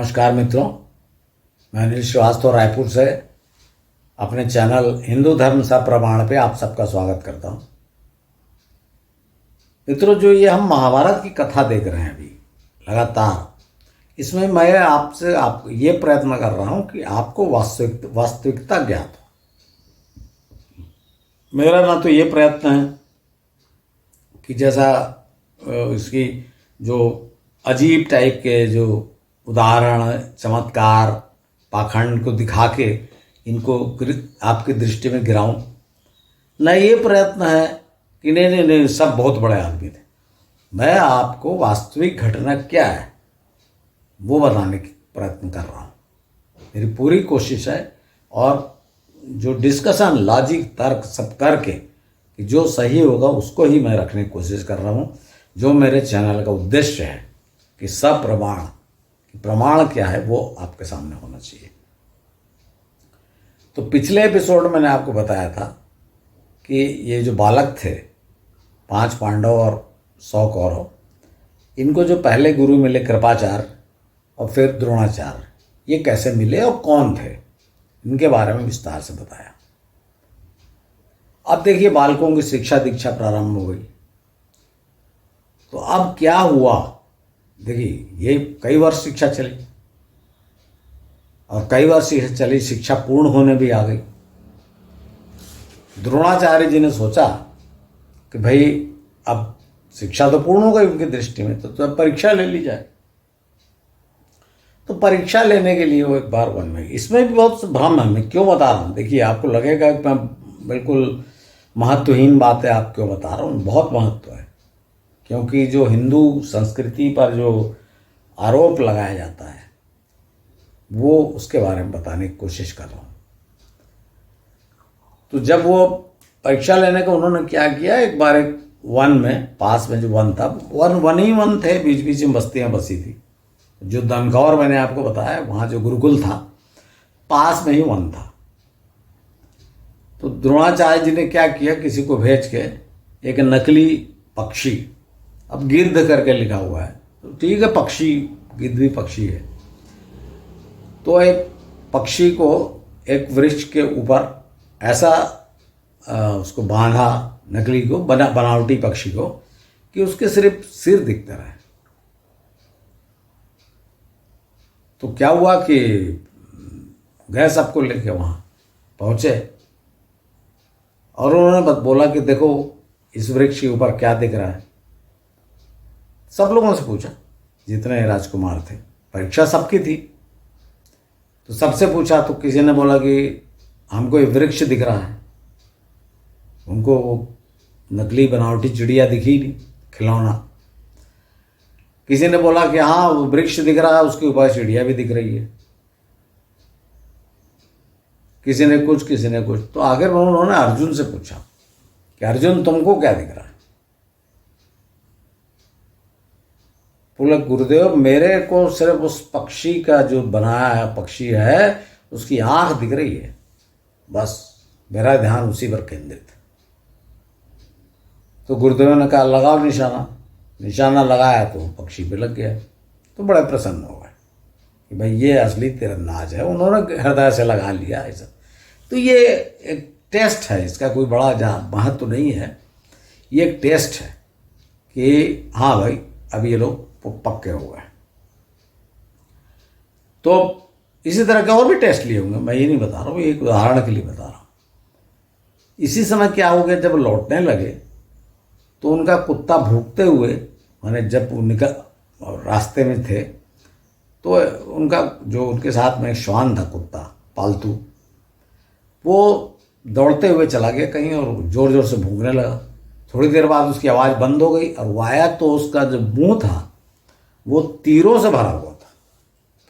नमस्कार मित्रों, मैं अनिल श्रीवास्तव रायपुर से अपने चैनल हिंदू धर्म सप्रमाण पे आप सबका स्वागत करता हूँ। मित्रों, जो ये हम महाभारत की कथा देख रहे हैं अभी लगातार, इसमें मैं आपसे ये प्रयत्न कर रहा हूँ कि आपको वास्तविकता ज्ञात हो। मेरा ना तो ये प्रयत्न है कि जैसा इसकी जो अजीब टाइप के जो उदाहरण, चमत्कार, पाखंड को दिखा के इनको आपकी दृष्टि में गिराऊं, न ये प्रयत्न है कि नहीं सब बहुत बड़े आदमी थे। मैं आपको वास्तविक घटना क्या है वो बताने की प्रयत्न कर रहा हूँ। मेरी पूरी कोशिश है और जो डिस्कशन, लॉजिक, तर्क सब करके कि जो सही होगा उसको ही मैं रखने की कोशिश कर रहा हूँ। जो मेरे चैनल का उद्देश्य है कि सप्रमाण, प्रमाण क्या है वो आपके सामने होना चाहिए। तो पिछले एपिसोड में मैंने आपको बताया था कि ये जो बालक थे, 5 पांडव और 100 कौरव, इनको जो पहले गुरु मिले कृपाचार्य और फिर द्रोणाचार्य, ये कैसे मिले और कौन थे, इनके बारे में विस्तार से बताया। अब देखिए, बालकों की शिक्षा दीक्षा प्रारंभ हो गई। तो अब क्या हुआ, देखिए ये कई वर्ष शिक्षा चली और कई वर्ष चली, शिक्षा पूर्ण होने भी आ गई। द्रोणाचार्य जी ने सोचा कि भाई अब शिक्षा तो पूर्ण हो गई उनकी दृष्टि में, तो परीक्षा ले ली जाए। तो परीक्षा लेने के लिए वो एक बार वन में, इसमें भी बहुत भ्रम है। मैं क्यों बता रहा हूँ, देखिए आपको लगेगा कि मैं बिल्कुल महत्वहीन बात है, आप क्यों बता रहा हूँ, बहुत महत्व है। क्योंकि जो हिंदू संस्कृति पर जो आरोप लगाया जाता है वो उसके बारे में बताने की कोशिश कर रहा हूँ। तो जब वो परीक्षा लेने का उन्होंने क्या किया, एक बार एक वन में, पास में जो वन था, वन ही वन थे, बीच बीच में बस्तियां बसी थी। जो दनकौर मैंने आपको बताया, वहाँ जो गुरुकुल था पास में ही वन था। तो द्रोणाचार्य जी ने क्या किया, किसी को भेज के एक नकली पक्षी, अब गिद्ध करके लिखा हुआ है, तो ठीक है, पक्षी, गिद्ध भी पक्षी है, तो एक पक्षी को एक वृक्ष के ऊपर ऐसा उसको बांधा, नकली को, बनावटी पक्षी को, कि उसके सिर्फ सिर दिखता रहे। तो क्या हुआ कि गए सबको लेके वहाँ पहुँचे और उन्होंने बोला कि देखो इस वृक्ष के ऊपर क्या दिख रहा है। सब लोगों से पूछा, जितने राजकुमार थे, परीक्षा सबकी थी, तो सबसे पूछा। तो किसी ने बोला कि हमको ये वृक्ष दिख रहा है। उनको नकली बनावटी चिड़िया दिखी नहीं, खिलौना। किसी ने बोला कि हाँ वो वृक्ष दिख रहा है, उसके ऊपर चिड़िया भी दिख रही है। किसी ने कुछ, किसी ने कुछ। तो आखिर में उन्होंने अर्जुन से पूछा कि अर्जुन तुमको क्या दिख रहा है। बोला गुरुदेव मेरे को सिर्फ उस पक्षी का जो बनाया है पक्षी है उसकी आंख दिख रही है, बस मेरा ध्यान उसी पर केंद्रित है। तो गुरुदेव ने कहा लगाओ निशाना। निशाना लगाया तो पक्षी पे लग गया। तो बड़े प्रसन्न हो गए कि भाई ये असली तीरंदाज है, उन्होंने हृदय से लगा लिया ऐसा। तो ये एक टेस्ट है, इसका कोई बड़ा महत्व तो नहीं है, ये एक टेस्ट है कि हाँ भाई अब ये लोग पक्के हो गए। तो इसी तरह के और भी टेस्ट लिए होंगे, मैं ये नहीं बता रहा हूँ, एक उदाहरण के लिए बता रहा हूँ। इसी समय क्या हो गया, जब लौटने लगे तो उनका कुत्ता भूखते हुए, माने जब निकल रास्ते में थे तो उनका जो उनके साथ में एक श्वान था, कुत्ता पालतू, वो दौड़ते हुए चला गया कहीं और जोर जोर से भूखने लगा। थोड़ी देर बाद उसकी आवाज़ बंद हो गई और वो आया तो उसका जो मुंह था वो तीरों से भरा हुआ था,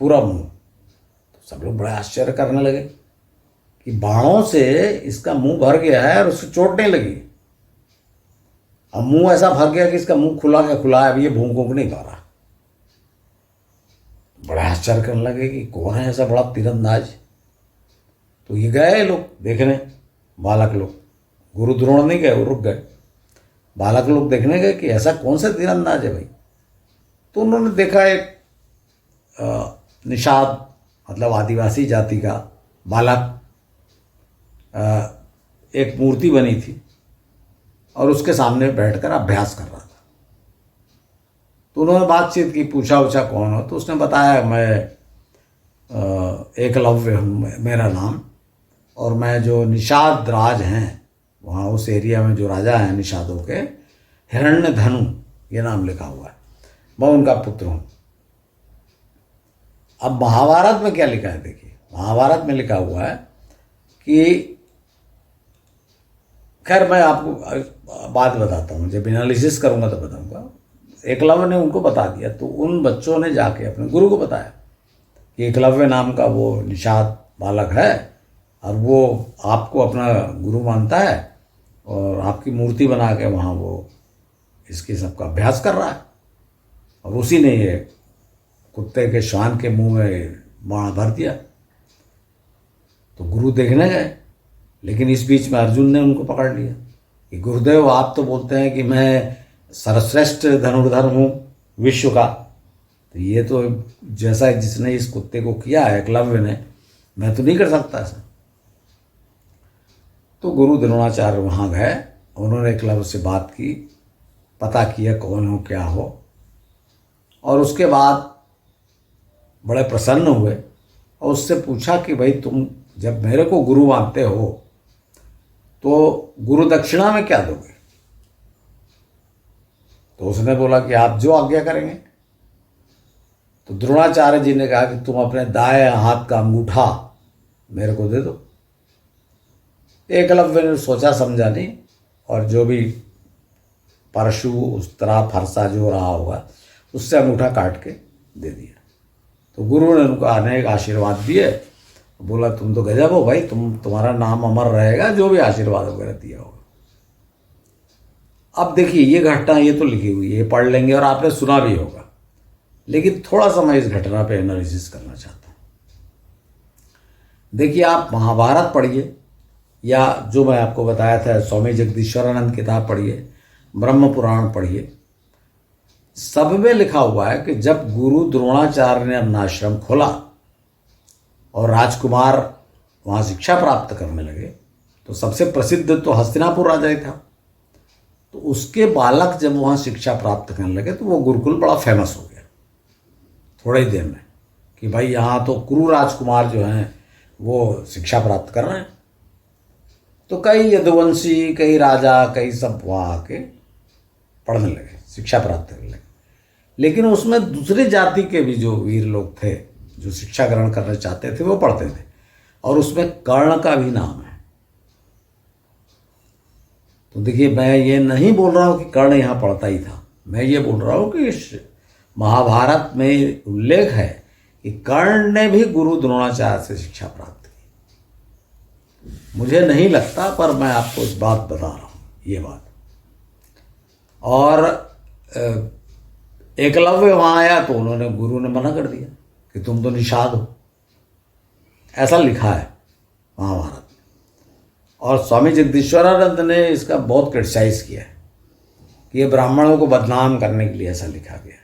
पूरा मुंह। तो सब लोग बड़ा आश्चर्य करने लगे कि बाणों से इसका मुंह भर गया है और उससे चोट नहीं लगी। अब मुंह ऐसा भर गया कि इसका मुंह खुला का खुला है, अब ये भूख भूख नहीं पा रहा। बड़ा आश्चर्य करने लगे कि कौन है ऐसा बड़ा तीरंदाज। तो ये गए लोग देखने, बालक लोग, गुरु द्रोण नहीं गए, वो रुक गए। बालक लोग देखने गए कि ऐसा कौन सा तीरंदाज है भाई। तो उन्होंने देखा निषाद मतलब आदिवासी जाति का बालक एक मूर्ति बनी थी और उसके सामने बैठकर अभ्यास कर रहा था। तो उन्होंने बातचीत की, पूछा कौन हो, तो उसने बताया मैं एकलव्य हूँ मेरा नाम, और मैं जो निषाद राज हैं वहाँ उस एरिया में जो राजा हैं निषादों के, हिरण्यधनु ये नाम लिखा हुआ है, मैं उनका पुत्र हूँ। अब महाभारत में क्या लिखा है देखिए, महाभारत में लिखा हुआ है कि, खैर मैं आपको बात बताता हूँ, जब एनालिसिस करूँगा तो बताऊँगा। एकलव्य ने उनको बता दिया, तो उन बच्चों ने जाके अपने गुरु को बताया कि एकलव्य नाम का वो निषाद बालक है और वो आपको अपना गुरु मानता है और आपकी मूर्ति बना के वहाँ वो इसके सबका अभ्यास कर रहा है, और उसी ने ये कुत्ते के श्वान के मुंह में बाण भर दिया। तो गुरु देखने गए, लेकिन इस बीच में अर्जुन ने उनको पकड़ लिया कि गुरुदेव आप तो बोलते हैं कि मैं सर्वश्रेष्ठ धनुर्धर हूँ विश्व का, तो ये तो जैसा जिसने इस कुत्ते को किया है एकलव्य ने, मैं तो नहीं कर सकता ऐसा। तो गुरु द्रोणाचार्य वहाँ गए, उन्होंने एकलव्य से बात की, पता किया कौन हो क्या हो, और उसके बाद बड़े प्रसन्न हुए और उससे पूछा कि भाई तुम जब मेरे को गुरु मानते हो तो गुरु दक्षिणा में क्या दोगे? तो उसने बोला कि आप जो आज्ञा करेंगे। तो द्रोणाचार्य जी ने कहा कि तुम अपने दाएं हाथ का अंगूठा मेरे को दे दो। एकलव्य ने सोचा समझा नहीं, और जो भी परशु उस तरह फरसा जो रहा होगा उससे अंगूठा काट के दे दिया। तो गुरु ने उनको अनेक आशीर्वाद दिए, बोला तुम तो गजब हो भाई, तुम्हारा नाम अमर रहेगा, जो भी आशीर्वाद वगैरह दिया होगा। अब देखिए ये घटना ये तो लिखी हुई है, ये पढ़ लेंगे और आपने सुना भी होगा, लेकिन थोड़ा सा मैं इस घटना पे एनालिसिस करना चाहता हूँ। देखिए आप महाभारत पढ़िए, या जो मैं आपको बताया था स्वामी जगदीश्वरानंद किताब पढ़िए, ब्रह्म पुराण पढ़िए, सब में लिखा हुआ है कि जब गुरु द्रोणाचार्य ने अपना आश्रम खोला और राजकुमार वहाँ शिक्षा प्राप्त करने लगे, तो सबसे प्रसिद्ध तो हस्तिनापुर राजा ही था। तो उसके बालक जब वहाँ शिक्षा प्राप्त करने लगे तो वो गुरुकुल बड़ा फेमस हो गया थोड़े ही देर में, कि भाई यहाँ तो कुरु राजकुमार जो हैं वो शिक्षा प्राप्त कर रहे हैं। तो कई यदुवंशी, कई राजा, कई सब वहाँ आके पढ़ने लगे, शिक्षा प्राप्त करने लगे। लेकिन उसमें दूसरी जाति के भी जो वीर लोग थे जो शिक्षा ग्रहण करना चाहते थे वो पढ़ते थे, और उसमें कर्ण का भी नाम है। तो देखिए मैं ये नहीं बोल रहा हूँ कि कर्ण यहाँ पढ़ता ही था, मैं ये बोल रहा हूँ कि इस महाभारत में उल्लेख है कि कर्ण ने भी गुरु द्रोणाचार्य से शिक्षा प्राप्त की। मुझे नहीं लगता, पर मैं आपको इस बात बता रहा हूँ ये बात। और एकलव्य वहाँ आया तो उन्होंने, गुरु ने मना कर दिया कि तुम तो निषाद हो, ऐसा लिखा है महाभारत में। और स्वामी जगदीश्वरानंद ने इसका बहुत क्रिटिसाइज किया है कि ये ब्राह्मणों को बदनाम करने के लिए ऐसा लिखा गया है।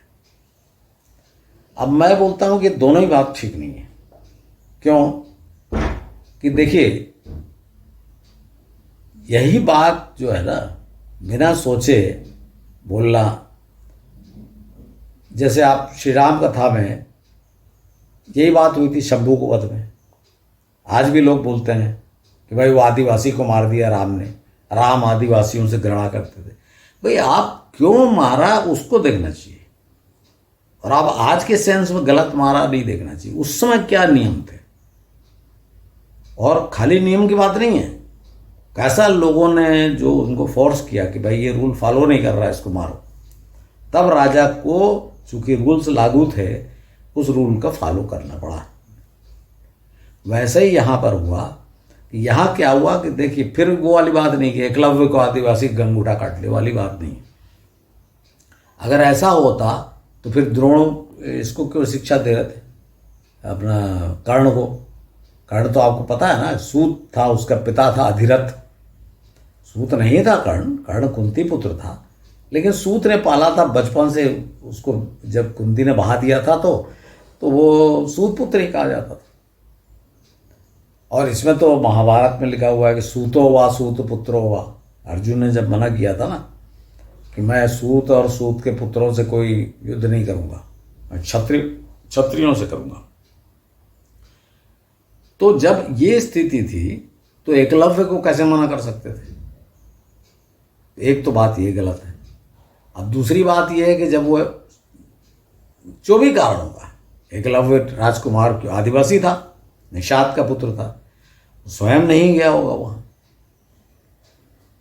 अब मैं बोलता हूँ कि दोनों ही बात ठीक नहीं है। क्यों? कि देखिए यही बात जो है ना, बिना सोचे बोलना, जैसे आप श्री राम कथा में यही बात हुई थी शंभू को वध में। आज भी लोग बोलते हैं कि भाई वो आदिवासी को मार दिया राम ने, राम आदिवासियों से घृणा करते थे। भाई आप क्यों मारा उसको देखना चाहिए, और आप आज के सेंस में गलत मारा नहीं देखना चाहिए। उस समय क्या नियम थे, और खाली नियम की बात नहीं है, कैसा लोगों ने जो उनको फोर्स किया कि भाई ये रूल फॉलो नहीं कर रहा है इसको मारो, तब राजा को चूंकि रूल्स लागू थे उस रूल का फॉलो करना पड़ा। वैसे ही यहाँ पर हुआ कि यहाँ क्या हुआ कि देखिए फिर वो वाली बात नहीं कि एकलव्य को आदिवासी गंगूठा काट ले वाली बात नहीं। अगर ऐसा होता तो फिर द्रोण इसको क्यों शिक्षा दे रहे थे अपना कर्ण को? कर्ण तो आपको पता है ना, सूत था, उसका पिता था अधिरथ। सूत नहीं था कर्ण, कर्ण कुंती पुत्र था, लेकिन सूत ने पाला था बचपन से उसको। जब कुंती ने बहा दिया था तो तो वो सूतपुत्र ही कहा जाता था। और इसमें तो महाभारत में लिखा हुआ है कि सूतो वा सूत पुत्रो वा। अर्जुन ने जब मना किया था ना कि मैं सूत और सूत के पुत्रों से कोई युद्ध नहीं करूंगा, मैं क्षत्रियों से करूंगा। तो जब ये स्थिति थी तो एकलव्य को कैसे मना कर सकते थे? एक तो बात ये गलत है। अब दूसरी बात ये है कि जब वो जो भी कारण होगा, एकलव्य राजकुमार आदिवासी था, निषाद का पुत्र था, स्वयं नहीं गया होगा वहां,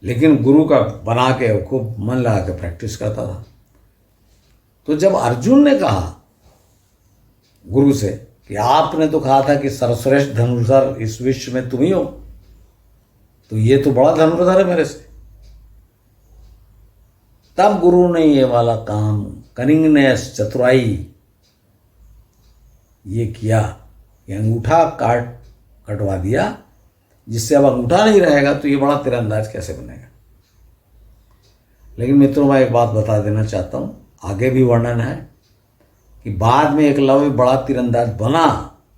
लेकिन गुरु का बना के खूब मन लगा के प्रैक्टिस करता था। तो जब अर्जुन ने कहा गुरु से कि आपने तो कहा था कि सर्वश्रेष्ठ धनुर्धर इस विश्व में तुम ही हो, तो ये तो बड़ा धनुर्धर है मेरे से, तब गुरु ने ये वाला काम कनिंगनेस, चतुराई ये किया कि अंगूठा कटवा दिया, जिससे अब अंगूठा नहीं रहेगा तो ये बड़ा तीरंदाज कैसे बनेगा। लेकिन मित्रों, मैं एक बात बता देना चाहता हूं, आगे भी वर्णन है कि बाद में एकलव्य बड़ा तीरंदाज बना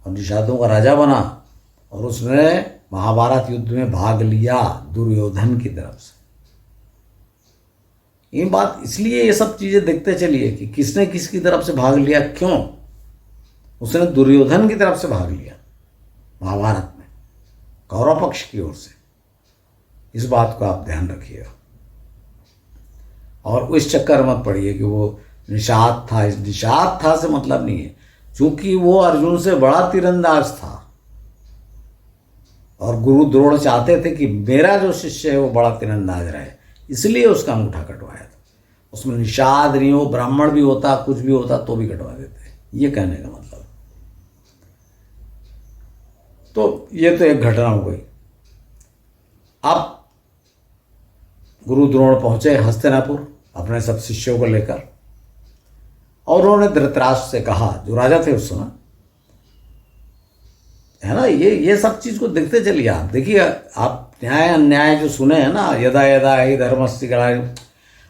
और निषादों का राजा बना, और उसने महाभारत युद्ध में भाग लिया दुर्योधन की तरफ से। ये बात इसलिए ये सब चीजें देखते चलिए कि किसने किसकी तरफ से भाग लिया, क्यों। उसने दुर्योधन की तरफ से भाग लिया महाभारत में, कौरव पक्ष की ओर से। इस बात को आप ध्यान रखिएगा और उस चक्कर मत पड़िए कि वो निषाद था। इस निषाद था से मतलब नहीं है, क्योंकि वो अर्जुन से बड़ा तीरंदाज था और गुरु द्रोण चाहते थे कि मेरा जो शिष्य है वो बड़ा तीरंदाज रहे, इसलिए उसका अंगूठा कटवाया था। उसमें निषाद नहीं हो, ब्राह्मण भी होता, कुछ भी होता तो भी कटवा देते, ये कहने का मतलब। तो ये तो एक घटना हो गई। अब गुरु द्रोण पहुंचे हस्तिनापुर अपने सब शिष्यों को लेकर, और उन्होंने धृतराष्ट्र से कहा, जो राजा थे उस समय, है ना, ये सब चीज को देखते चलिए आप। देखिए, आप न्याय अन्याय जो सुने हैं ना, यदा यदा ही धर्मस्य ग्लानि,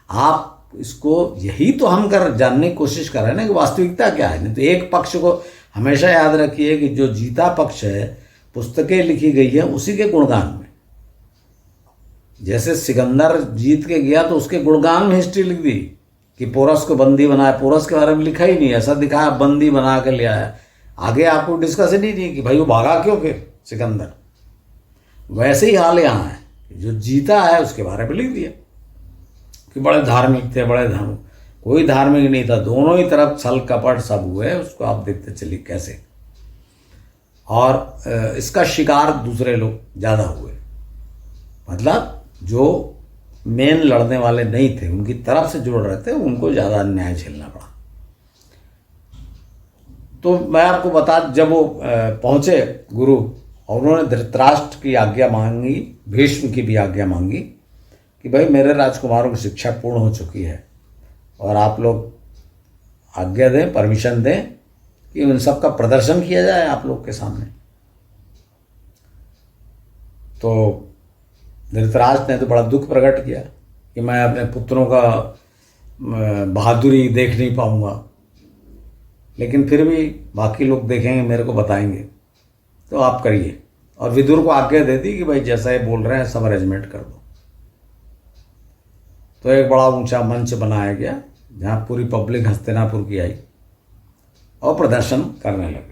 आप इसको यही तो हम जानने की कोशिश कर रहे हैं ना कि वास्तविकता क्या है। नहीं तो एक पक्ष को हमेशा याद रखिए कि जो जीता पक्ष है, पुस्तकें लिखी गई है उसी के गुणगान में। जैसे सिकंदर जीत के गया तो उसके गुणगान में हिस्ट्री लिख दी कि पोरस को बंदी बनाया, पोरस के बारे में लिखा ही नहीं, ऐसा दिखाया बंदी बना के ले आया। आगे आपको डिस्कशन ही नहीं कि भाई वो भागा क्यों फिर सिकंदर। वैसे ही हाल यहाँ है, जो जीता है उसके बारे में लिख दिया कि बड़े धार्मिक थे, बड़े धर्म। कोई धार्मिक नहीं था, दोनों ही तरफ छल कपट सब हुए, उसको आप देखते चलिए कैसे। और इसका शिकार दूसरे लोग ज़्यादा हुए, मतलब जो मेन लड़ने वाले नहीं थे, उनकी तरफ से जुड़ रहे थे, उनको ज़्यादा अन्याय झेलना पड़ा। तो मैं आपको बता, जब वो पहुँचे गुरु और उन्होंने धृतराष्ट्र की आज्ञा मांगी, भीष्म की भी आज्ञा मांगी कि भाई मेरे राजकुमारों की शिक्षा पूर्ण हो चुकी है और आप लोग आज्ञा दें, परमिशन दें कि उन सब का प्रदर्शन किया जाए आप लोग के सामने। तो धृतराष्ट्र ने तो बड़ा दुख प्रकट किया कि मैं अपने पुत्रों का बहादुरी देख नहीं पाऊंगा, लेकिन फिर भी बाकी लोग देखेंगे, मेरे को बताएंगे, तो आप करिए। और विदुर को आज्ञा दे दी कि भाई जैसा ये बोल रहे हैं सब अरेंजमेंट कर दो। तो एक बड़ा ऊंचा मंच बनाया गया जहाँ पूरी पब्लिक हस्तिनापुर की आई और प्रदर्शन करने लगे।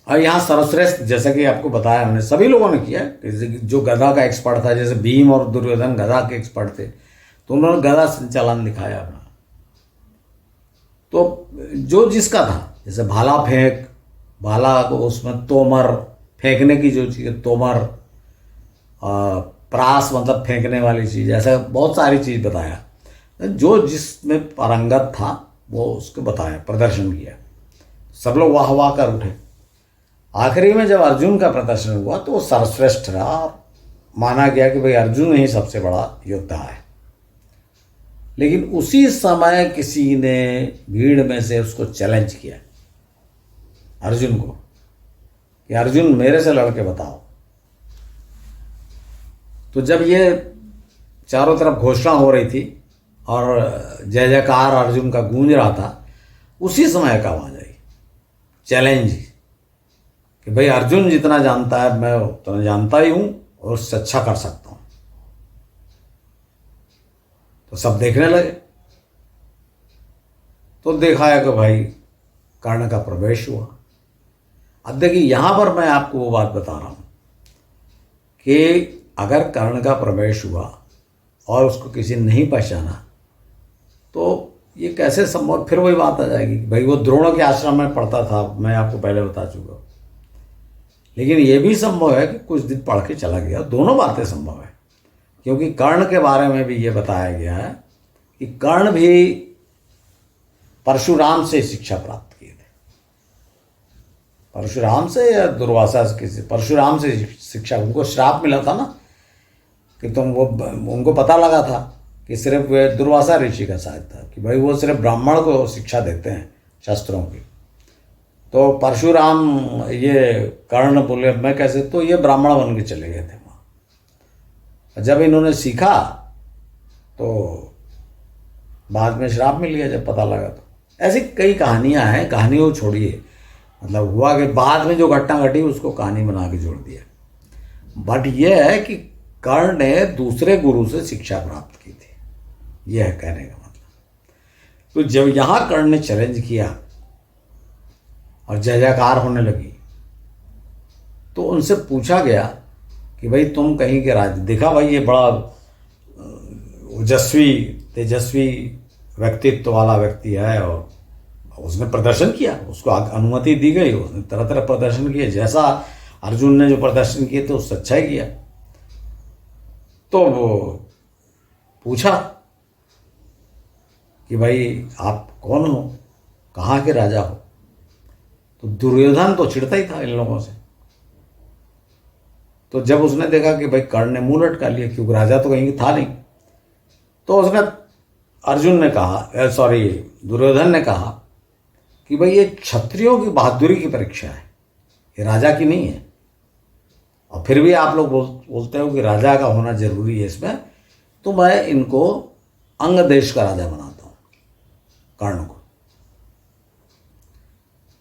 और यहाँ सर्वश्रेष्ठ, जैसा कि आपको बताया हमने, सभी लोगों ने किया। जो गदा का एक्सपर्ट था, जैसे भीम और दुर्योधन गदा के एक्सपर्ट थे, तो उन्होंने गदा संचालन दिखाया अपना। तो जो जिसका था, जैसे भाला फेंक, भाला को उसमें तोमर फेंकने की जो चीज़, तोमर, प्रास मतलब फेंकने वाली चीज़, ऐसा बहुत सारी चीज़ बताया। जो जिसमें पारंगत था वो उसको बताया, प्रदर्शन किया, सब लोग वाह वाह कर उठे। आखिरी में जब अर्जुन का प्रदर्शन हुआ तो वो सर्वश्रेष्ठ रहा और माना गया कि भाई अर्जुन ही सबसे बड़ा योद्धा है। लेकिन उसी समय किसी ने भीड़ में से उसको चैलेंज किया, अर्जुन को, कि अर्जुन मेरे से लड़के बताओ। तो जब ये चारों तरफ घोषणा हो रही थी और जय जयकार अर्जुन का गूंज रहा था, उसी समय का वहाँ जाइए चैलेंज कि भाई अर्जुन जितना जानता है मैं उतना जानता ही हूँ और उससे अच्छा कर सकता हूँ। तो सब देखने लगे। तो देखा है कि भाई कर्ण का प्रवेश हुआ। अब देखिए यहाँ पर मैं आपको वो बात बता रहा हूँ कि अगर कर्ण का प्रवेश हुआ और उसको किसी ने नहीं पहचाना तो ये कैसे संभव। फिर वही बात आ जाएगी भाई वो द्रोण के आश्रम में पढ़ता था, मैं आपको पहले बता चुका हूँ। लेकिन ये भी संभव है कि कुछ दिन पढ़ के चला गया। दोनों बातें संभव है, क्योंकि कर्ण के बारे में भी ये बताया गया है कि कर्ण भी परशुराम से शिक्षा प्राप्त किए थे। परशुराम से या दुर्वासा से, किसी परशुराम से शिक्षा। उनको श्राप मिला था ना कि तुम वो, उनको पता लगा था कि सिर्फ दुर्वासा ऋषि का शायद था कि भाई वो सिर्फ ब्राह्मण को शिक्षा देते हैं शस्त्रों की। तो परशुराम ये कर्ण बोले मैं कैसे, तो ये ब्राह्मण बन के चले गए थे वहाँ। जब इन्होंने सीखा तो बाद में श्राप मिल गया जब पता लगा। तो ऐसी कई कहानियाँ हैं, कहानियों छोड़िए, मतलब हुआ कि बाद में जो घटना घटी उसको कहानी बना के जोड़ दिया। बट यह है कि कर्ण ने दूसरे गुरु से शिक्षा प्राप्त की थी, यह है कहने का मतलब। तो जब यहाँ कर्ण ने चैलेंज किया और जय जयकार होने लगी तो उनसे पूछा गया कि भाई तुम कहीं के राज, देखा भाई ये बड़ा ओजस्वी तेजस्वी व्यक्तित्व वाला व्यक्ति है और उसने प्रदर्शन किया, उसको अनुमति दी गई, उसने तरह तरह प्रदर्शन किए, जैसा अर्जुन ने जो प्रदर्शन किए थे उससे अच्छा ही किया। तो वो पूछा कि भाई आप कौन हो, कहाँ के राजा हो। तो दुर्योधन तो चिढ़ता ही था इन लोगों से। तो जब उसने देखा कि भाई कर्ण ने मुंह लटका लिया क्योंकि राजा तो कहीं था नहीं, तो उसने अर्जुन ने कहा, सॉरी दुर्योधन ने कहा कि भाई ये क्षत्रियों की बहादुरी की परीक्षा है, ये राजा की नहीं है। और फिर भी आप लोग बोलते हो कि राजा का होना जरूरी है इसमें, तो मैं इनको अंग देश का राजा बनाता हूँ, कर्ण को।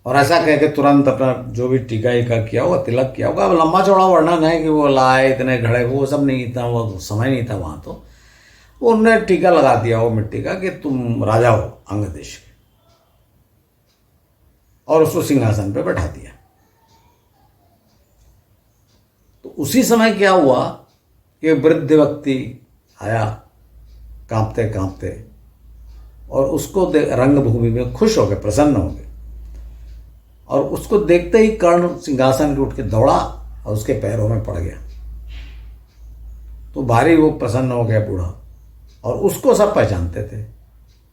और ऐसा कह के तुरंत अपना जो भी टीका ईका किया होगा, तिलक किया होगा। अब लंबा चौड़ा वर्णन है कि वो लाए इतने घड़े, वो सब नहीं था, वो समय नहीं था वहाँ। तो उन्होंने टीका लगा दिया वो मिट्टी का कि तुम राजा हो अंग देश के, और उसको सिंहासन पे बैठा दिया। तो उसी समय क्या हुआ कि वृद्ध व्यक्ति आया कांपते कांपते, और उसको रंगभूमि में खुश हो गए, प्रसन्न हो गए। और उसको देखते ही कर्ण सिंहासन के उठ के दौड़ा और उसके पैरों में पड़ गया। तो भारी वो प्रसन्न हो गया बूढ़ा, और उसको सब पहचानते थे,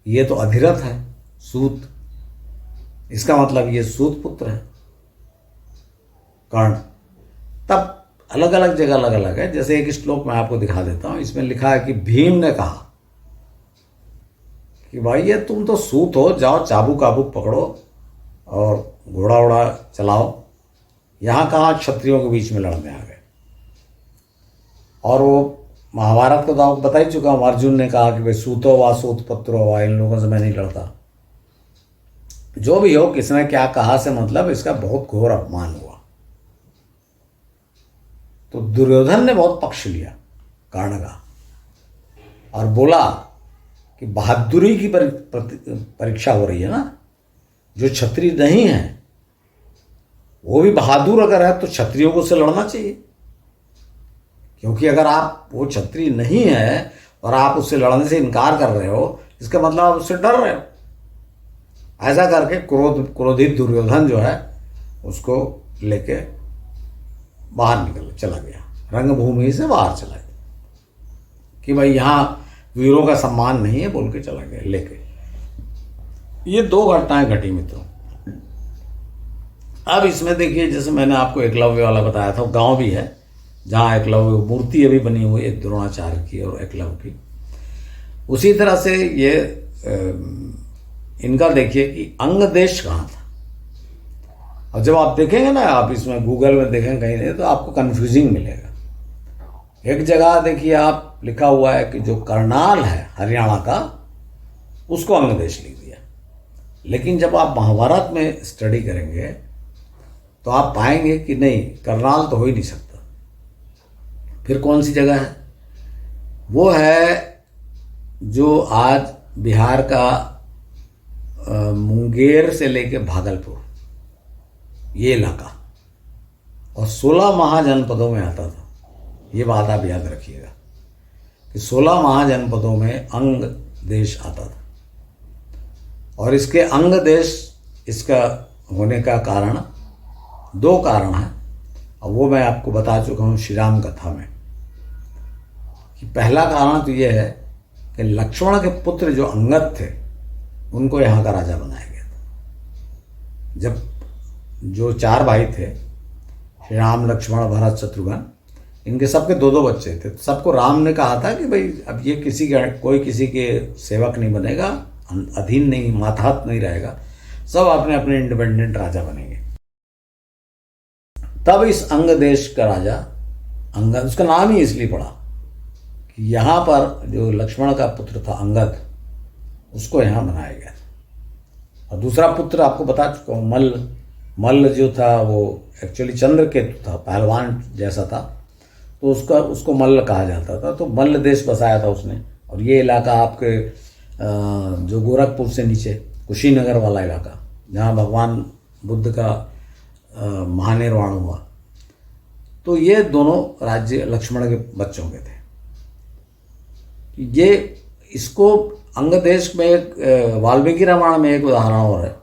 ये तो अधिरथ है, सूत, इसका मतलब ये सूत पुत्र है कर्ण। तब अलग अलग जगह अलग अलग है। जैसे एक श्लोक मैं आपको दिखा देता हूँ, इसमें लिखा है कि भीम ने कहा कि भाई ये तुम तो सूत हो, जाओ चाबुक आबुक पकड़ो और घोड़ा उड़ा चलाओ, यहाँ कहाँ क्षत्रियों के बीच में लड़ने आ गए। और वो महाभारत को तो आपको बता ही चुका हूँ, अर्जुन ने कहा कि भाई सूतो वा सूत पुत्रो वा, इन लोगों से मैं नहीं लड़ता। जो भी हो, किसने क्या कहा से मतलब इसका बहुत घोर अपमान हुआ। तो दुर्योधन ने बहुत पक्ष लिया कर्ण का और बोला कि बहादुरी की परीक्षा हो रही है ना, जो क्षत्रिय नहीं है वो भी बहादुर अगर है तो क्षत्रियों को उससे लड़ना चाहिए। क्योंकि अगर आप वो क्षत्रिय नहीं है और आप उससे लड़ने से इनकार कर रहे हो, इसका मतलब आप उससे डर रहे हो। ऐसा करके क्रोधित दुर्योधन जो है उसको लेके बाहर निकल चला गया, रंगभूमि से बाहर चला गया कि भाई यहाँ वीरों का सम्मान नहीं है बोल के चला गया लेके। ये दो घटनाएं घटी मित्रों। अब इसमें देखिए, जैसे मैंने आपको एकलव्य वाला बताया था, गांव भी है जहाँ एकलव्य मूर्ति अभी बनी हुई है, द्रोणाचार्य की और एकलव्य की। उसी तरह से ये इनका देखिए कि अंग देश कहाँ था। और जब आप देखेंगे ना, आप इसमें गूगल में देखेंगे कहीं नहीं, तो आपको कंफ्यूजिंग मिलेगा। एक जगह देखिए आप लिखा हुआ है कि जो करनाल है हरियाणा का, उसको अंग देश लिख दिया। लेकिन जब आप महाभारत में स्टडी करेंगे तो आप पाएंगे कि नहीं, करनाल तो हो ही नहीं सकता। फिर कौन सी जगह है? वो है जो आज बिहार का मुंगेर से लेके भागलपुर, ये इलाका, और 16 महाजनपदों में आता था। ये बात आप याद रखिएगा कि 16 महाजनपदों में अंग देश आता था। और इसके अंग देश इसका होने का कारण, 2 कारण हैं, और वो मैं आपको बता चुका हूँ श्री राम कथा में। कि पहला कारण तो ये है कि लक्ष्मण के पुत्र जो अंगद थे उनको यहाँ का राजा बनाया गया था। जब जो 4 भाई थे, श्री राम, लक्ष्मण, भरत, शत्रुघ्न, इनके सबके 2-2 बच्चे थे। तो सबको राम ने कहा था कि भाई अब ये कोई किसी के सेवक नहीं बनेगा, अधीन नहीं, मातहत नहीं रहेगा, सब अपने अपने इंडिपेंडेंट राजा बनेंगे। तब इस अंग देश का राजा अंगद, उसका नाम ही इसलिए पड़ा कि यहाँ पर जो लक्ष्मण का पुत्र था अंगद, उसको यहाँ बनाया गया था। और दूसरा पुत्र आपको बता चुका हूँ, मल्ल जो था वो एक्चुअली चंद्रकेतु था, पहलवान जैसा था, तो उसको मल्ल कहा जाता था। तो मल्ल देश बसाया था उसने। और ये इलाका आपके जो गोरखपुर से नीचे कुशीनगर वाला इलाका, जहाँ भगवान बुद्ध का महानिर्वाण हुआ, तो ये दोनों राज्य लक्ष्मण के बच्चों के थे। ये इसको अंग देश में एक वाल्मीकि रामायण में एक उदाहरण और है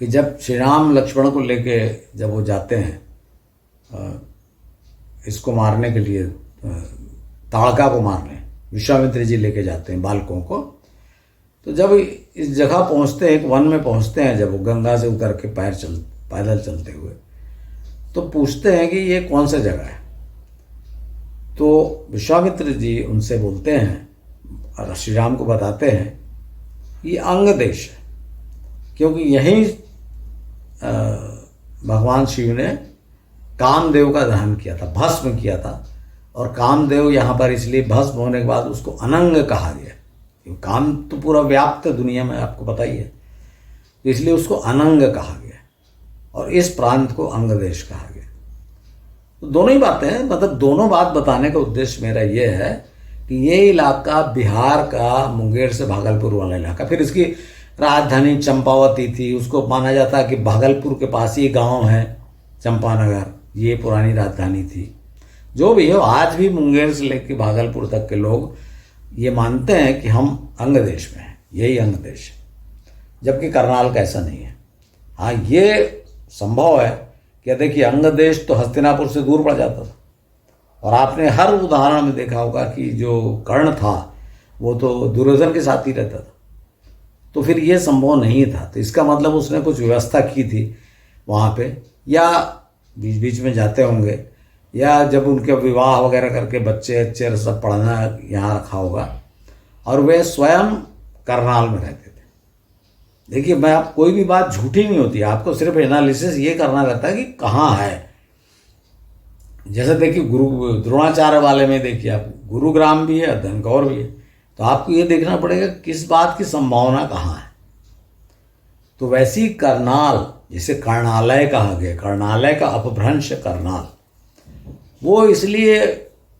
कि जब श्री राम लक्ष्मण को लेके जब वो जाते हैं इसको मारने के लिए, ताड़का को मारने विश्वामित्र जी लेके जाते हैं बालकों को। तो जब इस जगह पहुंचते हैं, एक वन में पहुंचते हैं, जब वो गंगा से उतर के पैदल चलते हुए, तो पूछते हैं कि ये कौन सा जगह है। तो विश्वामित्र जी उनसे बोलते हैं और श्री राम को बताते हैं ये अंग देश है, क्योंकि यहीं भगवान शिव ने कामदेव का दहन किया था, भस्म किया था। और कामदेव यहाँ पर इसलिए भस्म होने के बाद उसको अनंग कहा गया, क्योंकि काम तो पूरा व्याप्त दुनिया में आपको पता ही है, तो इसलिए उसको अनंग कहा गया और इस प्रांत को अंग देश कहा गया। तो दोनों ही बातें हैं, मतलब दोनों बात बताने का उद्देश्य मेरा ये है कि ये इलाका बिहार का मुंगेर से भागलपुर वाला इलाका, फिर इसकी राजधानी चंपावती थी। उसको माना जाता है कि भागलपुर के पास ही गांव है चंपानगर, ये पुरानी राजधानी थी। जो भी हो, आज भी मुंगेर से लेकर भागलपुर तक के लोग ये मानते हैं कि हम अंग देश में हैं, यही अंग देश है, जबकि करनाल का ऐसा नहीं है। हाँ, ये संभव है कि देखिए अंग देश तो हस्तिनापुर से दूर पड़ जाता था, और आपने हर उदाहरण में देखा होगा कि जो कर्ण था वो तो दुर्योधन के साथ ही रहता था। तो फिर ये संभव नहीं था। तो इसका मतलब उसने कुछ व्यवस्था की थी वहाँ पे, या बीच बीच में जाते होंगे, या जब उनके विवाह वगैरह करके बच्चे अच्छे सब पढ़ना यहाँ रखा होगा, और वे स्वयं करनाल में रहते थे। देखिए, मैं आप कोई भी बात झूठी नहीं होती, आपको सिर्फ एनालिसिस ये करना रहता है कि कहाँ है। जैसे देखिए गुरु द्रोणाचार्य वाले में देखिए आप, गुरुग्राम भी है, धनकौर भी है, तो आपको ये देखना पड़ेगा किस बात की संभावना कहाँ है। तो वैसी करनाल, जिसे कर्णालय कहा गया, कर्णालय का अपभ्रंश करनाल, वो इसलिए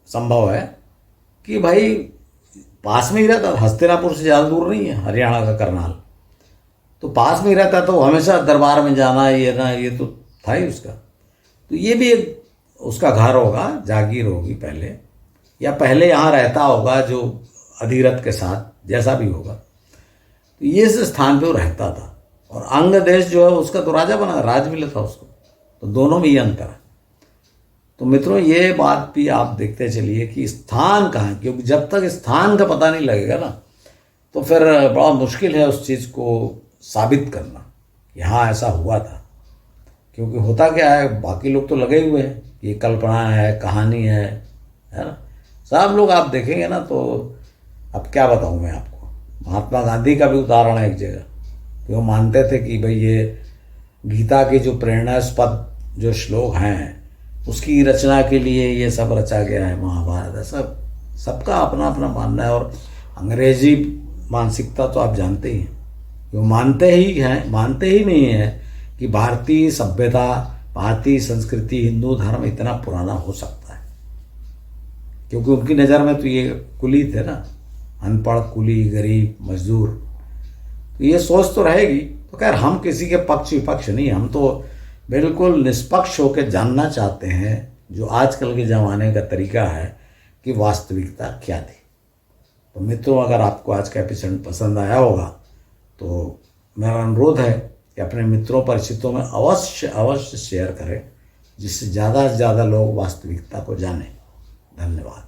संभव है कि भाई पास में ही रहता, हस्तिनापुर से ज़्यादा दूर नहीं है हरियाणा का करनाल, तो पास में ही रहता, तो हमेशा दरबार में जाना ये ना, ये तो था ही उसका। तो ये भी एक उसका घर होगा, जागीर होगी पहले, या पहले यहाँ रहता होगा जो अधिरथ के साथ, जैसा भी होगा। तो ये इस स्थान पे वो रहता था। और अंग देश जो है उसका तो राजा बना, राज मिला था उसको। तो दोनों में ये अंतर है। तो मित्रों, ये बात भी आप देखते चलिए कि स्थान कहाँ है, क्योंकि जब तक स्थान का पता नहीं लगेगा ना, तो फिर बड़ा मुश्किल है उस चीज़ को साबित करना कि हाँ ऐसा हुआ था। क्योंकि होता क्या है, बाकी लोग तो लगे हुए हैं, ये कल्पना है, कहानी है ना। सब लोग आप देखेंगे ना, तो अब क्या बताऊँ मैं आपको, महात्मा गांधी का भी उदाहरण है एक जगह कि वो मानते थे कि भाई ये गीता के जो प्रेरणास्पद जो श्लोक हैं उसकी रचना के लिए ये सब रचा गया है महाभारत। ऐसा सबका अपना अपना मानना है। और अंग्रेजी मानसिकता तो आप जानते ही हैं वो मानते ही नहीं हैं कि भारतीय सभ्यता, भारतीय संस्कृति, हिंदू धर्म इतना पुराना हो सकता है। क्योंकि उनकी नज़र में तो ये कुली थे ना, अनपढ़, कुली, गरीब, मजदूर। तो ये सोच तो रहेगी। तो खैर, हम किसी के पक्ष विपक्ष नहीं, हम तो बिल्कुल निष्पक्ष होकर जानना चाहते हैं जो आजकल के ज़माने का तरीका है कि वास्तविकता क्या थी। तो मित्रों, अगर आपको आज का एपिसोड पसंद आया होगा तो मेरा अनुरोध है कि अपने मित्रों परिचितों में अवश्य अवश्य शेयर करें, जिससे ज़्यादा से ज़्यादा लोग वास्तविकता को जानें। धन्यवाद।